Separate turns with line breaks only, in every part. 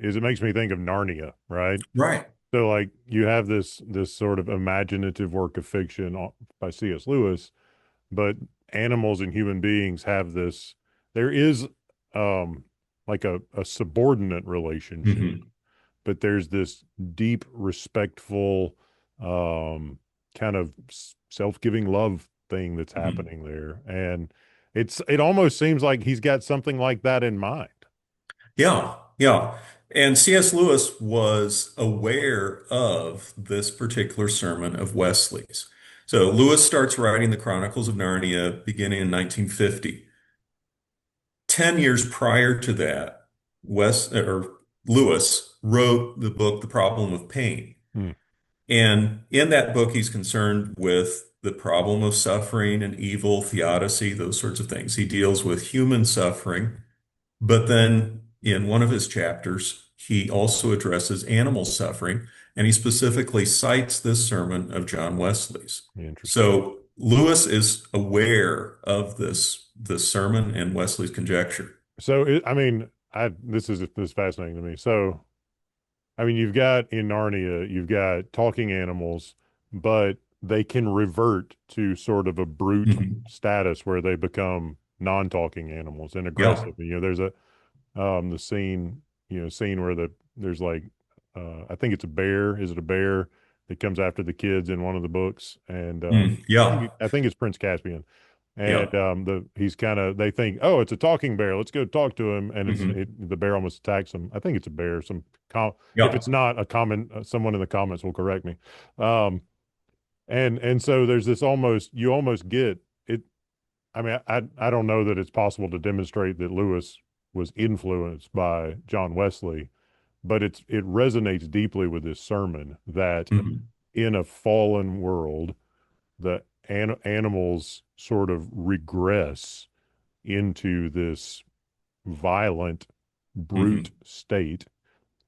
is it makes me think of Narnia, right?
Right.
So like you have this sort of imaginative work of fiction by C.S. Lewis, but animals and human beings have this. There is like a subordinate relationship,
Hmm.
but there's this deep, respectful, um, kind of self-giving love thing that's
Hmm.
happening there, and it almost seems like he's got something like that in mind.
Yeah, yeah. And C.S. Lewis was aware of this particular sermon of Wesley's. So Lewis starts writing the Chronicles of Narnia beginning in 1950. 10 years prior to that, Lewis wrote the book The Problem of Pain.
Hmm.
And in that book, he's concerned with the problem of suffering and evil, theodicy, those sorts of things. He deals with human suffering, but then in one of his chapters, he also addresses animal suffering, and he specifically cites this sermon of John Wesley's.
Interesting.
So Lewis is aware of this sermon and Wesley's conjecture.
So I mean, this is fascinating to me. So I mean, you've got in Narnia, you've got talking animals, but they can revert to sort of a brute
Mhm.
status where they become non-talking animals and
Yeah.
aggressive. There's the scene where there's like I think it's a bear. Is it a bear that comes after the kids in one of the books? And
Yeah.
I think it's Prince Caspian. And
Yeah.
he's kind of they think, oh, it's a talking bear. Let's go talk to him. And
Hmm.
the bear almost attacks him. I think it's a bear. If
Yeah.
it's not a comment, someone in the comments will correct me. Um, and so there's this almost you almost get it. I mean, I don't know that it's possible to demonstrate that Lewis was influenced by John Wesley, but it resonates deeply with this sermon that
Hmm.
in a fallen world, the animals sort of regress into this violent, brute
Hmm.
state,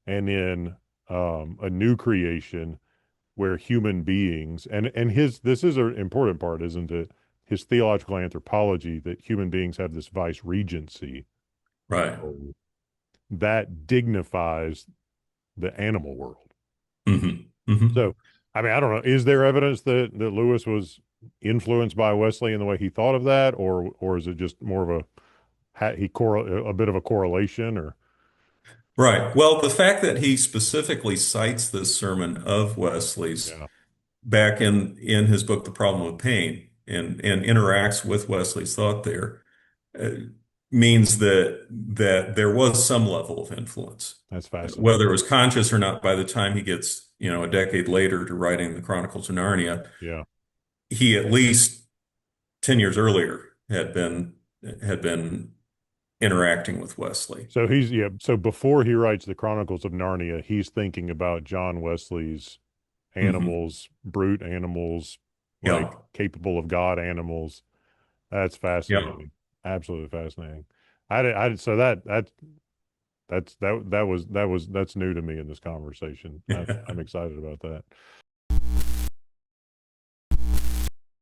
and in a new creation where human beings and his this is an important part, isn't it? His theological anthropology that human beings have this vice regency
Right.
role that dignifies the animal world.
Hmm. Hmm.
So, I mean, I don't know. Is there evidence that Lewis was influenced by Wesley in the way he thought of that, or is it just more of a bit of a correlation, or
Right. Well, the fact that he specifically cites this sermon of Wesley's
yeah,
back in his book, The Problem of Pain, and interacts with Wesley's thought there, uh, means that there was some level of influence.
that's fascinating.
Whether it was conscious or not, by the time he gets, a decade later to writing the Chronicles of Narnia,
Yeah.
he at least 10 years earlier had been interacting with Wesley.
So yeah. So before he writes the Chronicles of Narnia, he's thinking about John Wesley's
Hmm.
animals, brute animals, like
Yeah.
capable of God animals. That's
Yeah.
fascinating. Absolutely fascinating. So that's new to me in this conversation. I'm excited about that.